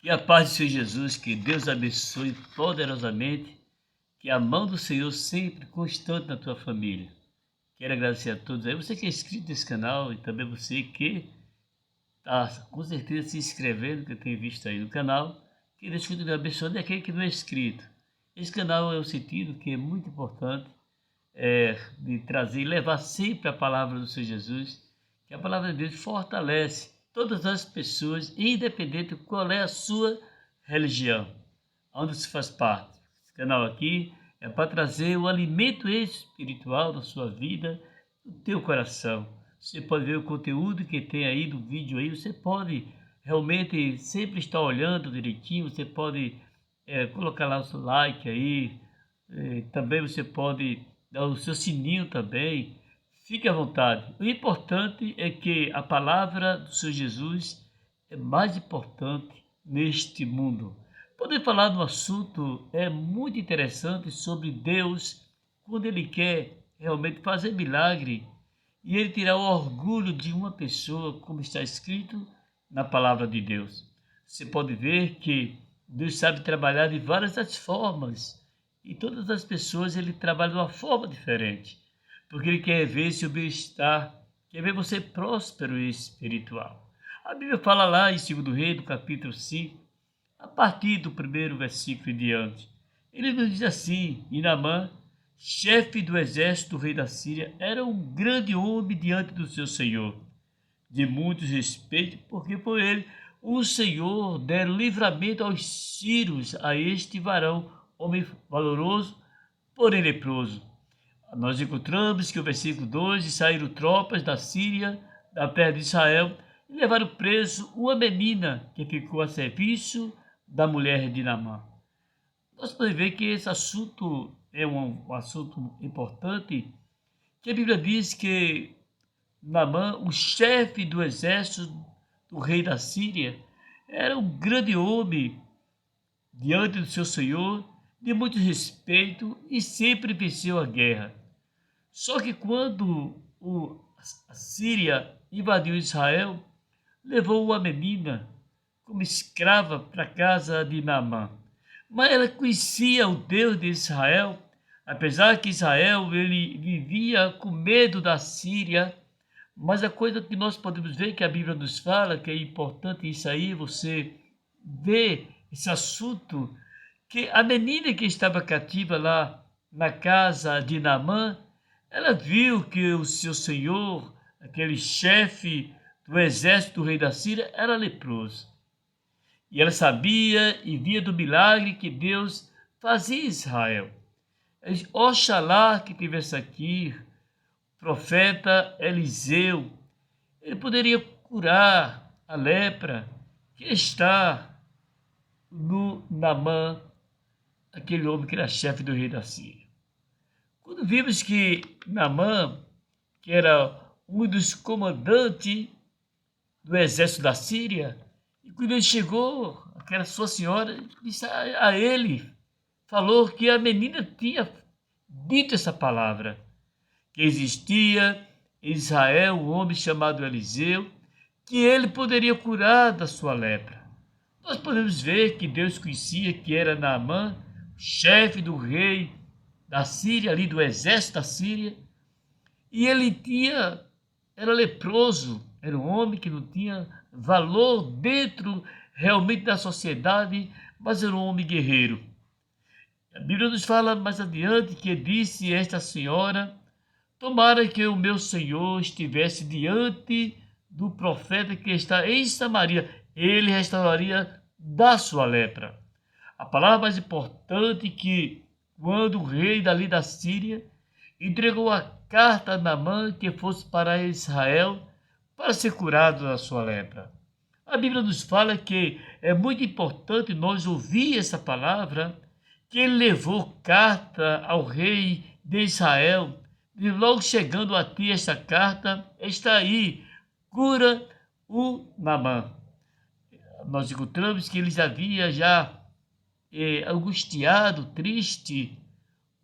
Que a paz do Senhor Jesus, que Deus abençoe poderosamente, que a mão do Senhor sempre constante na tua família. Quero agradecer a todos aí, você que é inscrito nesse canal e também você que está com certeza se inscrevendo, que eu tenho visto aí no canal, que Deus continue abençoando aquele que não é inscrito. Esse canal é o sentido que é muito importante, de trazer e levar sempre a palavra do Senhor Jesus, que a palavra de Deus fortalece todas as pessoas, independente de qual é a sua religião, onde se faz parte. Esse canal aqui é para trazer o alimento espiritual da sua vida, do teu coração. Você pode ver o conteúdo que tem aí do vídeo aí, você pode realmente sempre estar olhando direitinho, você pode colocar lá o seu like aí, também você pode dar o seu sininho também. Fique à vontade. O importante é que a palavra do Senhor Jesus é mais importante neste mundo. Poder falar de um assunto muito interessante sobre Deus, quando Ele quer realmente fazer milagre e Ele tirar o orgulho de uma pessoa, como está escrito na palavra de Deus. Você pode ver que Deus sabe trabalhar de várias formas e todas as pessoas Ele trabalha de uma forma diferente, porque Ele quer ver seu bem-estar, quer ver você próspero e espiritual. A Bíblia fala lá em 2 Reis, no capítulo 5, a partir do primeiro versículo em diante. Ele nos diz assim: e Naamã, chefe do exército do rei da Síria, era um grande homem diante do seu senhor, de muito respeito, porque por ele o Senhor dera livramento aos sírios, a este varão, homem valoroso, porém leproso. Nós encontramos que o versículo 2, e saíram tropas da Síria, da terra de Israel, e levaram preso uma menina que ficou a serviço da mulher de Naamã. Nós podemos ver que esse assunto é um assunto importante, que a Bíblia diz que Naamã, o chefe do exército do rei da Síria, era um grande homem diante do seu senhor, de muito respeito e sempre venceu a guerra. Só que quando a Síria invadiu Israel, levou uma menina como escrava para a casa de Naamã. Mas ela conhecia o Deus de Israel, apesar que Israel ele vivia com medo da Síria. Mas a coisa que nós podemos ver, que a Bíblia nos fala, que é importante isso aí, você vê esse assunto, que a menina que estava cativa lá na casa de Naamã, ela viu que o seu senhor, aquele chefe do exército do rei da Síria, era leproso. E ela sabia e via do milagre que Deus fazia em Israel. Oxalá que tivesse aqui o profeta Eliseu. Ele poderia curar a lepra que está no Naamã, aquele homem que era chefe do rei da Síria. Quando vimos que Naamã, que era um dos comandantes do exército da Síria, e quando ele chegou, aquela sua senhora disse a ele, falou que a menina tinha dito essa palavra, que existia em Israel um homem chamado Eliseu, que ele poderia curar da sua lepra. Nós podemos ver que Deus conhecia que era Naamã, chefe do rei da Síria, ali do exército da Síria, e ele era leproso, era um homem que não tinha valor dentro realmente da sociedade, mas era um homem guerreiro. A Bíblia nos fala mais adiante que disse esta senhora: tomara que o meu Senhor estivesse diante do profeta que está em Samaria, ele restauraria da sua lepra. A palavra mais importante que quando o rei dali da Síria entregou a carta a Naamã que fosse para Israel para ser curado da sua lepra. A Bíblia nos fala que é muito importante nós ouvir essa palavra, que ele levou carta ao rei de Israel, e logo chegando a ti esta carta, está aí, cura o Naamã. Nós encontramos que eles havia já angustiado, triste,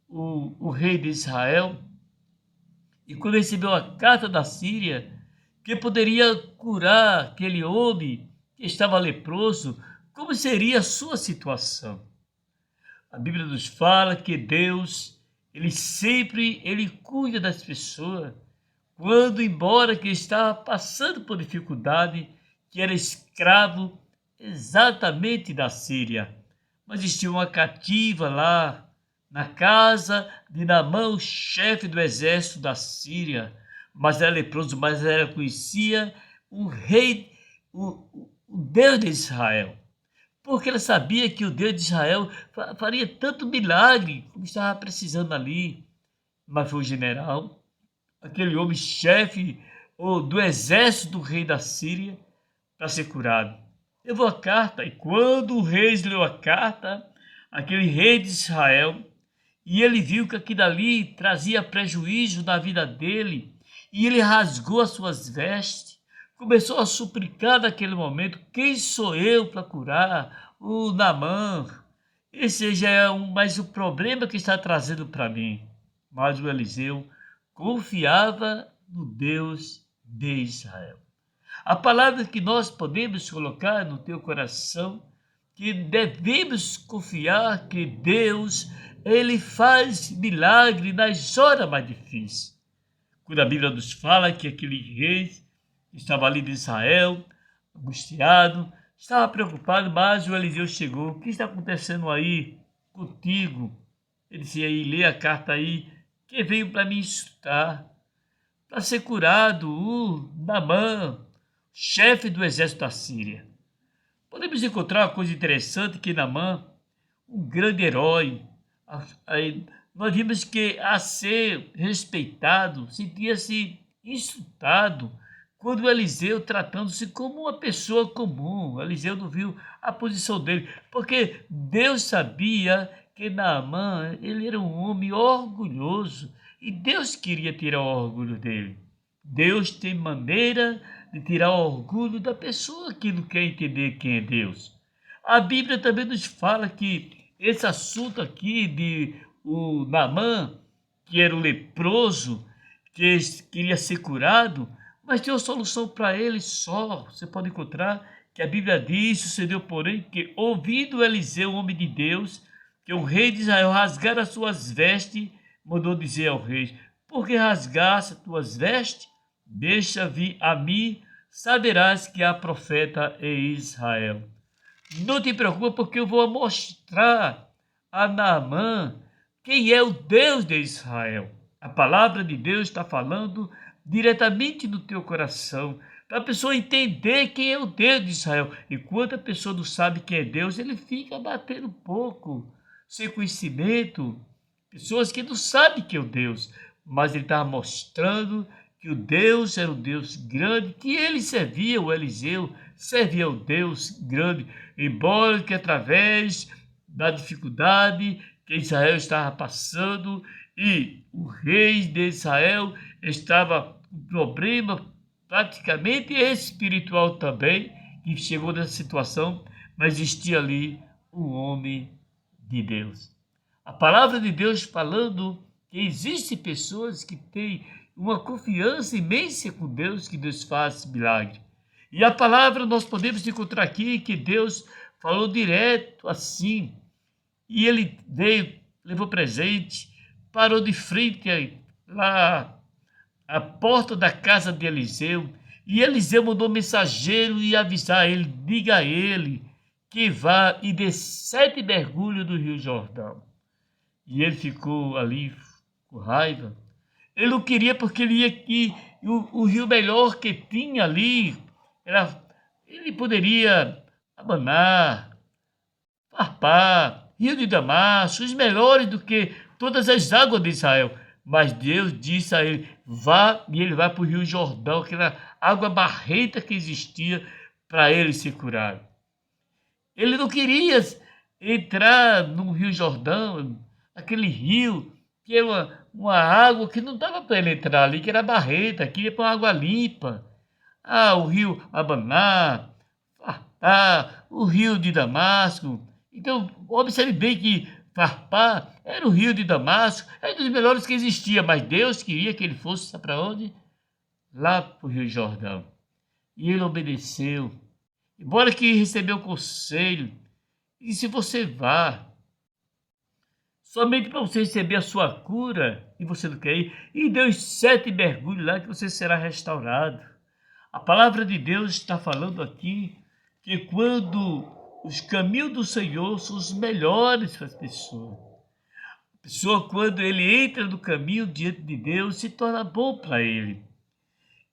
o rei de Israel, e quando recebeu a carta da Síria, que poderia curar aquele homem que estava leproso, como seria a sua situação. A Bíblia nos fala que Deus, ele cuida das pessoas. Quando, embora que estava passando por dificuldade, que era escravo exatamente da Síria, mas tinha uma cativa lá na casa de Naamã, o chefe do exército da Síria, mas era leproso, mas ela conhecia o rei, o Deus de Israel, porque ela sabia que o Deus de Israel faria tanto milagre como estava precisando ali. Mas foi o general, aquele homem chefe do exército do rei da Síria, para ser curado. Levou a carta, e quando o rei leu a carta, aquele rei de Israel, e ele viu que aquilo ali trazia prejuízo na vida dele, e ele rasgou as suas vestes, começou a suplicar naquele momento: quem sou eu para curar o Naamã? Esse já é mais o problema que está trazendo para mim. Mas o Eliseu confiava no Deus de Israel. A palavra que nós podemos colocar no teu coração, que devemos confiar que Deus, ele faz milagre nas horas mais difíceis. Quando a Bíblia nos fala que aquele rei estava ali de Israel, angustiado, estava preocupado, mas o Eliseu chegou: o que está acontecendo aí contigo? Ele disse: aí, lê a carta aí, que veio para me insultar, para ser curado o Naamã, chefe do exército da Síria. Podemos encontrar uma coisa interessante, que Naamã, um grande herói, nós vimos que, a ser respeitado, sentia-se insultado quando o Eliseu, tratando-se como uma pessoa comum, Eliseu não viu a posição dele, porque Deus sabia que Naamã, ele era um homem orgulhoso, e Deus queria tirar o orgulho dele. Deus tem maneira de tirar o orgulho da pessoa que não quer entender quem é Deus. A Bíblia também nos fala que esse assunto aqui de o Naamã, que era o leproso, que queria ser curado, mas tem uma solução para ele só. Você pode encontrar que a Bíblia diz: sucedeu, porém, que ouvindo Eliseu, homem de Deus, que o rei de Israel rasgara as suas vestes, mandou dizer ao rei: por que rasgaste as tuas vestes? Deixa vir a mim, saberás que há profeta em Israel. Não te preocupa, porque eu vou mostrar a Naamã quem é o Deus de Israel. A palavra de Deus está falando diretamente no teu coração, para a pessoa entender quem é o Deus de Israel. Enquanto a pessoa não sabe quem é Deus, ele fica batendo pouco, sem conhecimento. Pessoas que não sabem quem é o Deus, mas ele estava mostrando que o Deus era um Deus grande, que ele servia, o Eliseu servia ao Deus grande, embora que através da dificuldade que Israel estava passando, e o rei de Israel estava com problema praticamente espiritual também, que chegou nessa situação, mas existia ali um homem de Deus. A palavra de Deus falando que existem pessoas que têm uma confiança imensa com Deus, que Deus faz milagre. E a palavra nós podemos encontrar aqui que Deus falou direto assim, e ele veio, levou presente, parou de frente lá à porta da casa de Eliseu, e Eliseu mandou mensageiro e avisar ele: diga a ele que vá e dê 7 mergulhos do Rio Jordão. E ele ficou ali com raiva. Ele não queria, porque ele ia que o rio melhor que tinha ali, ele poderia abanar, farpar, rio de Damasco, os melhores do que todas as águas de Israel. Mas Deus disse a ele: vá, e ele vai para o Rio Jordão, aquela água barrenta que existia, para ele se curar. Ele não queria entrar no Rio Jordão, aquele rio, que é uma água que não dava para ele entrar ali, que era barrenta, queria para uma água limpa. O rio Abaná, Farpá, o rio de Damasco. Então, observe bem que Farpá era o rio de Damasco, era um dos melhores que existia, mas Deus queria que ele fosse para onde? Lá para o Rio Jordão. E ele obedeceu. embora que recebeu o conselho, e se você vá, somente para você receber a sua cura, e você não quer ir, e dê os 7 mergulhos lá que você será restaurado. A palavra de Deus está falando aqui que quando os caminhos do Senhor são os melhores para as pessoas. A pessoa, quando ele entra no caminho diante de Deus, se torna bom para ele.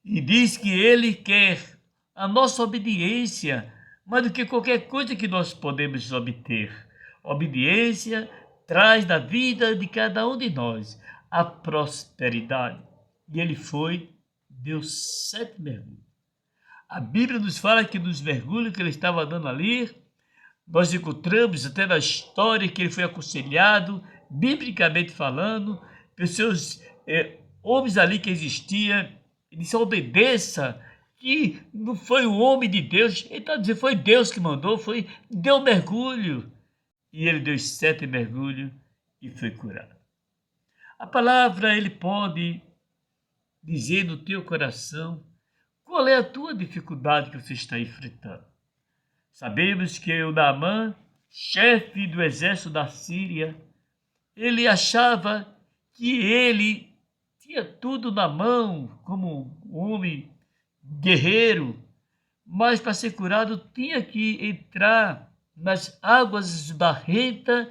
E diz que ele quer a nossa obediência, mais do que qualquer coisa que nós podemos obter. Obediência traz na vida de cada um de nós a prosperidade. E ele foi, deu 7 mergulhos. A Bíblia nos fala que nos mergulhos que ele estava dando ali, nós encontramos até na história que ele foi aconselhado, biblicamente falando, pelos seus homens ali que existiam. Ele disse: obedeça, que não foi o homem de Deus, ele está dizendo, foi Deus que mandou, deu mergulho. E ele deu 7 mergulhos e foi curado. A palavra, ele pode dizer no teu coração qual é a tua dificuldade que você está enfrentando. Sabemos que o Naamã, chefe do exército da Síria, ele achava que ele tinha tudo na mão, como um homem guerreiro, mas para ser curado tinha que entrar nas águas barrentas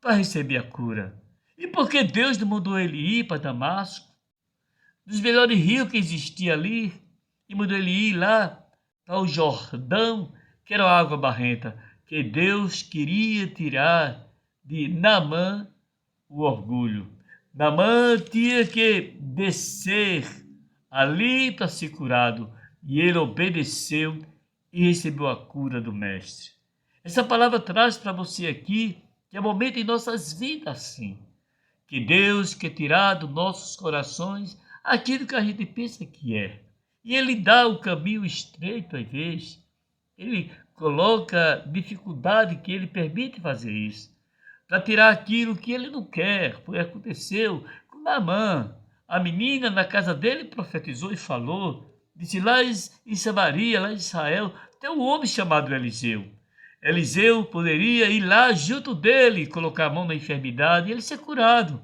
para receber a cura. E por que Deus não mandou ele ir para Damasco, dos melhores rios que existia ali, e mandou ele ir lá para o Jordão, que era água barrenta, que Deus queria tirar de Naamã o orgulho. Naamã tinha que descer ali para ser curado, e ele obedeceu e recebeu a cura do Mestre. Essa palavra traz para você aqui que é momento em nossas vidas assim, que Deus quer tirar dos nossos corações aquilo que a gente pensa que é. E ele dá o caminho estreito às vezes. Ele coloca dificuldade que ele permite fazer isso, para tirar aquilo que ele não quer. Foi aconteceu com Naamã. A menina na casa dele profetizou e falou, disse: lá em Samaria, lá em Israel, tem um homem chamado Eliseu. Eliseu poderia ir lá junto dele, colocar a mão na enfermidade e ele ser curado.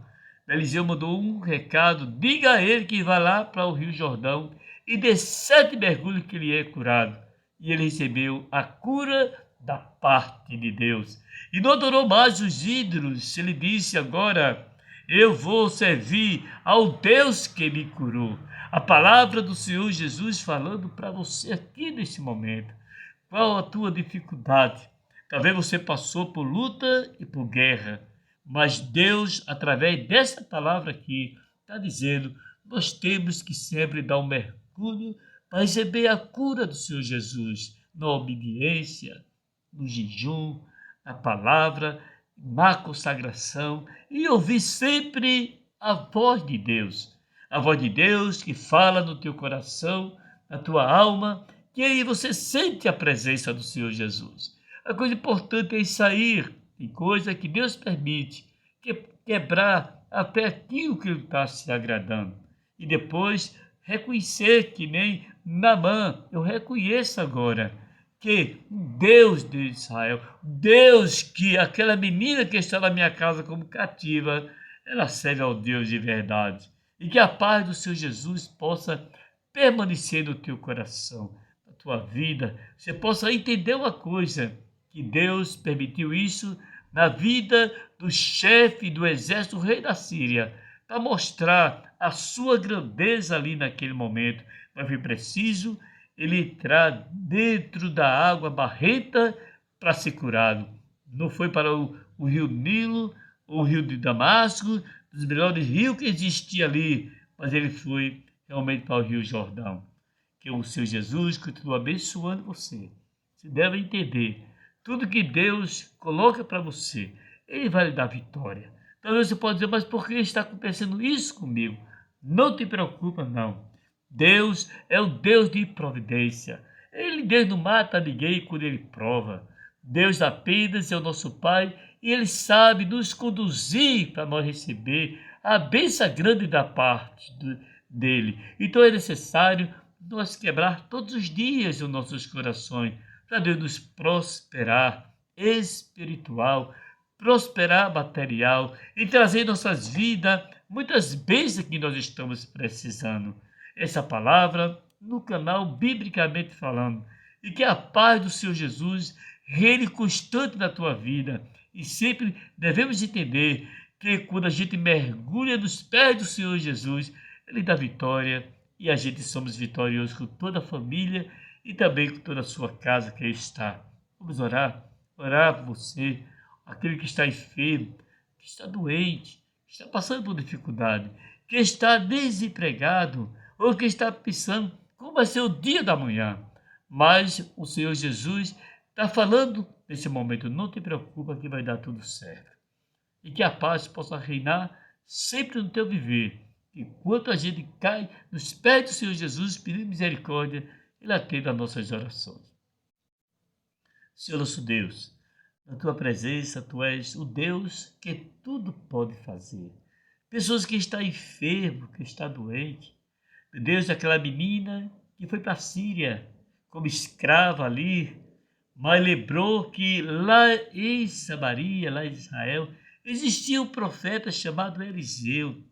Eliseu mandou um recado: diga a ele que vai lá para o Rio Jordão e dê 7 mergulhos que ele é curado. E ele recebeu a cura da parte de Deus. E não adorou mais os ídolos. Ele disse: agora eu vou servir ao Deus que me curou. A palavra do Senhor Jesus falando para você aqui nesse momento. Qual a tua dificuldade? Talvez você passou por luta e por guerra, mas Deus, através dessa palavra aqui, está dizendo: nós temos que sempre dar um mergulho para receber a cura do Senhor Jesus, na obediência, no jejum, na palavra, na consagração, e ouvir sempre a voz de Deus. A voz de Deus que fala no teu coração, na tua alma, que aí você sente a presença do Senhor Jesus. A coisa importante é sair, tem coisa que Deus permite, quebrar até aquilo que Ele está se agradando. E depois reconhecer que nem Naamã, eu reconheço agora que Deus de Israel, Deus que aquela menina que está na minha casa como cativa, ela serve ao Deus de verdade. E que a paz do Senhor Jesus possa permanecer no teu coração, na tua vida. Você possa entender uma coisa, que Deus permitiu isso na vida do chefe do exército, o rei da Síria, para mostrar a sua grandeza ali naquele momento. Mas foi preciso ele entrar dentro da água barrenta para ser curado. Não foi para o rio Nilo, o rio de Damasco, dos melhores rios que existia ali, mas ele foi realmente para o rio Jordão. Que o Senhor Jesus continua abençoando você. Você deve entender, tudo que Deus coloca para você, Ele vai lhe dar vitória. Talvez você pode dizer: mas por que está acontecendo isso comigo? Não te preocupa, não. Deus é o Deus de providência. Deus não mata ninguém quando Ele prova. Deus apenas é o nosso Pai e Ele sabe nos conduzir para nós receber a bênção grande da parte dEle. Então é necessário nós quebrar todos os dias os nossos corações, para Deus nos prosperar espiritual, prosperar material e trazer em nossas vidas muitas bênçãos que nós estamos precisando. Essa palavra no canal Biblicamente Falando. E que a paz do Senhor Jesus reine constante na tua vida. E sempre devemos entender que quando a gente mergulha nos pés do Senhor Jesus, Ele dá vitória e a gente somos vitoriosos com toda a família e também com toda a sua casa que aí está. Vamos orar? Orar por você, aquele que está enfermo, que está doente, que está passando por dificuldade, que está desempregado ou que está pensando como vai ser o dia da manhã. Mas o Senhor Jesus está falando nesse momento, não te preocupa que vai dar tudo certo. E que a paz possa reinar sempre no teu viver. Enquanto a gente cai nos pés do Senhor Jesus, pedindo misericórdia, Ele atende às nossas orações. Senhor nosso Deus, na tua presença, tu és o Deus que tudo pode fazer. Pessoas que estão enfermas, que estão doentes. Meu Deus, aquela menina que foi para a Síria como escrava ali, mas lembrou que lá em Samaria, lá em Israel, existia um profeta chamado Eliseu,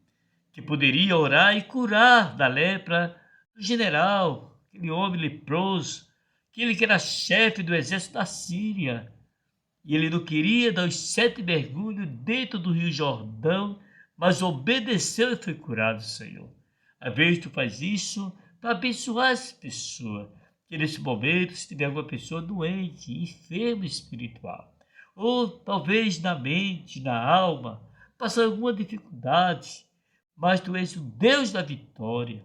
que poderia orar e curar da lepra do general, aquele homem leproso, aquele que era chefe do exército da Síria. E ele não queria dar os 7 mergulhos dentro do rio Jordão, mas obedeceu e foi curado, Senhor. Às vezes tu faz isso para abençoar as pessoas. Que nesse momento, se tiver alguma pessoa doente, enferma espiritual, ou talvez na mente, na alma, passando alguma dificuldade, mas tu és o Deus da vitória,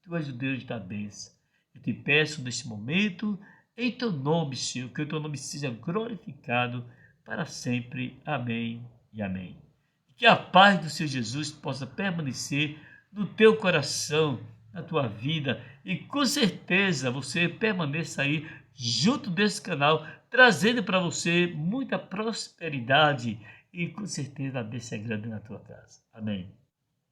tu és o Deus da bênção. Eu te peço nesse momento, em teu nome, Senhor, que o teu nome seja glorificado para sempre. Amém e amém. Que a paz do Senhor Jesus possa permanecer no teu coração, na tua vida, e com certeza você permaneça aí junto desse canal, trazendo para você muita prosperidade e com certeza a bênção é grande na tua casa. Amém.